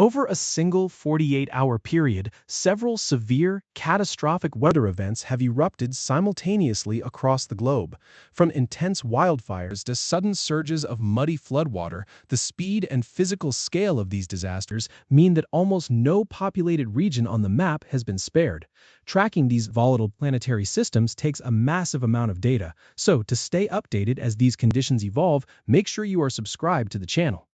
Over a single 48-hour period, several severe, catastrophic weather events have erupted simultaneously across the globe. From intense wildfires to sudden surges of muddy floodwater, the speed and physical scale of these disasters mean that almost no populated region on the map has been spared. Tracking these volatile planetary systems takes a massive amount of data, so to stay updated as these conditions evolve, make sure you are subscribed to the channel.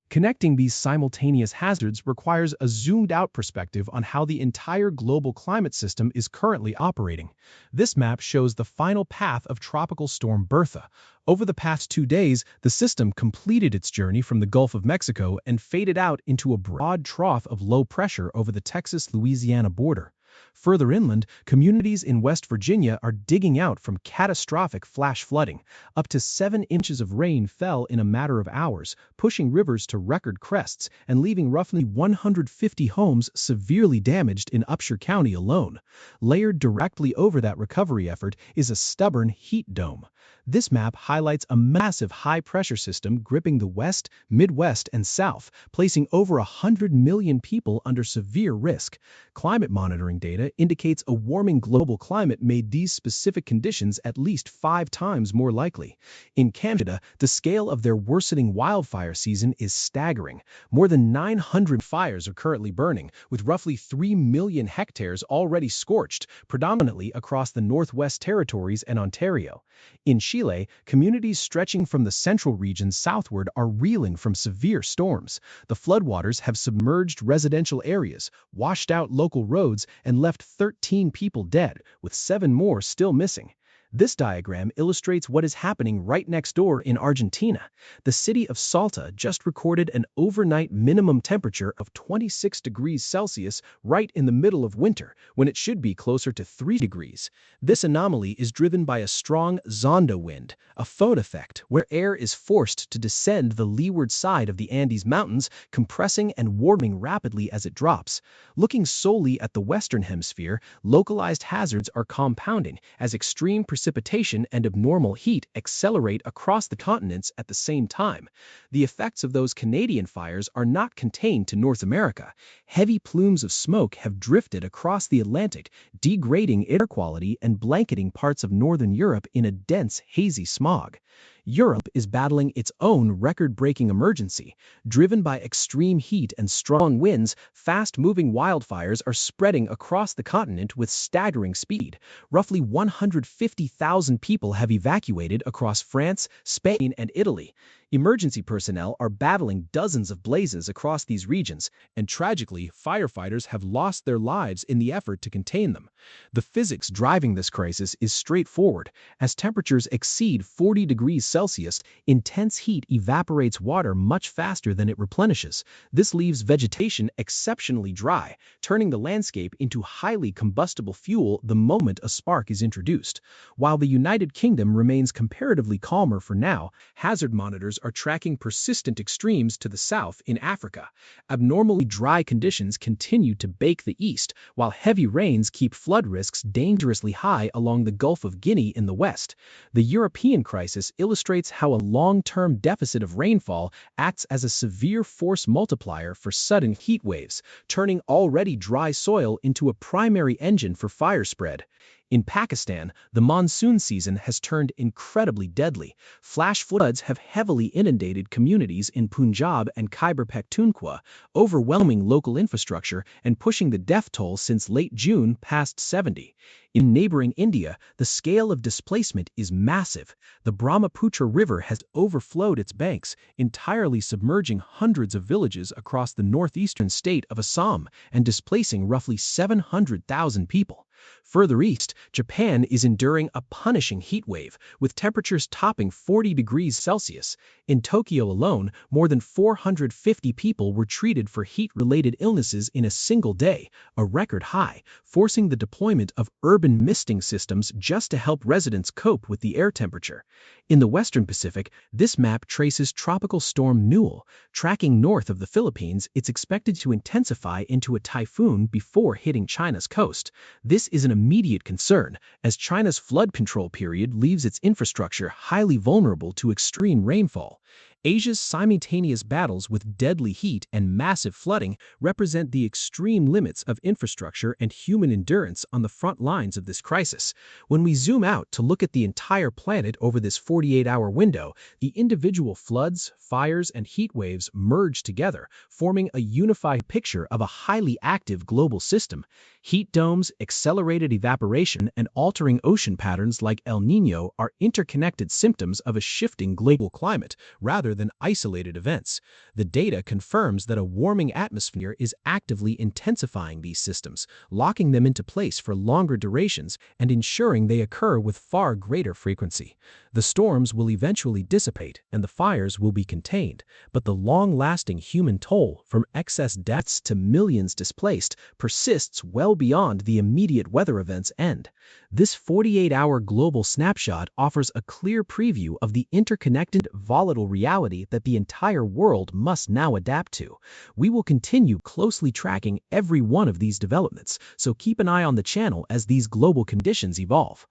Connecting these simultaneous hazards requires a zoomed-out perspective on how the entire global climate system is currently operating. This map shows the final path of Tropical Storm Bertha. Over the past 2 days, the system completed its journey from the Gulf of Mexico and faded out into a broad trough of low pressure over the Texas-Louisiana border. Further inland, communities in West Virginia are digging out from catastrophic flash flooding. Up to 7 inches of rain fell in a matter of hours, pushing rivers to record crests and leaving roughly 150 homes severely damaged in Upshur County alone. Layered directly over that recovery effort is a stubborn heat dome. This map highlights a massive high-pressure system gripping the West, Midwest, and South, placing over 100 million people under severe risk. Climate monitoring data indicates a warming global climate made these specific conditions at least 5 times more likely. In Canada, the scale of their worsening wildfire season is staggering. More than 900 fires are currently burning, with roughly 3 million hectares already scorched, predominantly across the Northwest Territories and Ontario. In Chile, communities stretching from the central region southward are reeling from severe storms. The floodwaters have submerged residential areas, washed out local roads, and left 13 people dead, with 7 more still missing. This diagram illustrates what is happening right next door in Argentina. The city of Salta just recorded an overnight minimum temperature of 26 degrees Celsius right in the middle of winter, when it should be closer to 3 degrees. This anomaly is driven by a strong Zondo wind, a phone effect where air is forced to descend the leeward side of the Andes Mountains, compressing and warming rapidly as it drops. Looking solely at the Western Hemisphere, localized hazards are compounding as extreme precipitation and abnormal heat accelerate across the continents at the same time. The effects of those Canadian fires are not contained to North America. Heavy plumes of smoke have drifted across the Atlantic, degrading air quality and blanketing parts of northern Europe in a dense, hazy smog. Europe is battling its own record-breaking emergency. Driven by extreme heat and strong winds, fast-moving wildfires are spreading across the continent with staggering speed. Roughly 150,000 people have evacuated across France, Spain, and Italy. Emergency personnel are battling dozens of blazes across these regions, and tragically, firefighters have lost their lives in the effort to contain them. The physics driving this crisis is straightforward. As temperatures exceed 40 degrees Celsius, intense heat evaporates water much faster than it replenishes. This leaves vegetation exceptionally dry, turning the landscape into highly combustible fuel the moment a spark is introduced. While the United Kingdom remains comparatively calmer for now, hazard monitors are tracking persistent extremes to the south in Africa. Abnormally dry conditions continue to bake the east, while heavy rains keep flood risks dangerously high along the Gulf of Guinea in the west. The European crisis illustrates how a long-term deficit of rainfall acts as a severe force multiplier for sudden heat waves, turning already dry soil into a primary engine for fire spread. In Pakistan, the monsoon season has turned incredibly deadly. Flash floods have heavily inundated communities in Punjab and Khyber Pakhtunkhwa, overwhelming local infrastructure and pushing the death toll since late June past 70. In neighboring India, the scale of displacement is massive. The Brahmaputra River has overflowed its banks, entirely submerging hundreds of villages across the northeastern state of Assam and displacing roughly 700,000 people. Further east, Japan is enduring a punishing heat wave, with temperatures topping 40 degrees Celsius. In Tokyo alone, more than 450 people were treated for heat-related illnesses in a single day, a record high, forcing the deployment of urban misting systems just to help residents cope with the air temperature. In the Western Pacific, this map traces Tropical Storm Newell. Tracking north of the Philippines, it's expected to intensify into a typhoon before hitting China's coast. This is an immediate concern, as China's flood control period leaves its infrastructure highly vulnerable to extreme rainfall. Asia's simultaneous battles with deadly heat and massive flooding represent the extreme limits of infrastructure and human endurance on the front lines of this crisis. When we zoom out to look at the entire planet over this 48-hour window, the individual floods, fires, and heat waves merge together, forming a unified picture of a highly active global system. Heat domes, accelerated evaporation, and altering ocean patterns like El Niño are interconnected symptoms of a shifting global climate, rather than isolated events. The data confirms that a warming atmosphere is actively intensifying these systems, locking them into place for longer durations and ensuring they occur with far greater frequency. The storms will eventually dissipate and the fires will be contained, but the long-lasting human toll, from excess deaths to millions displaced, persists well beyond the immediate weather event's end. This 48-hour global snapshot offers a clear preview of the interconnected, volatile reality that the entire world must now adapt to. We will continue closely tracking every one of these developments, so keep an eye on the channel as these global conditions evolve.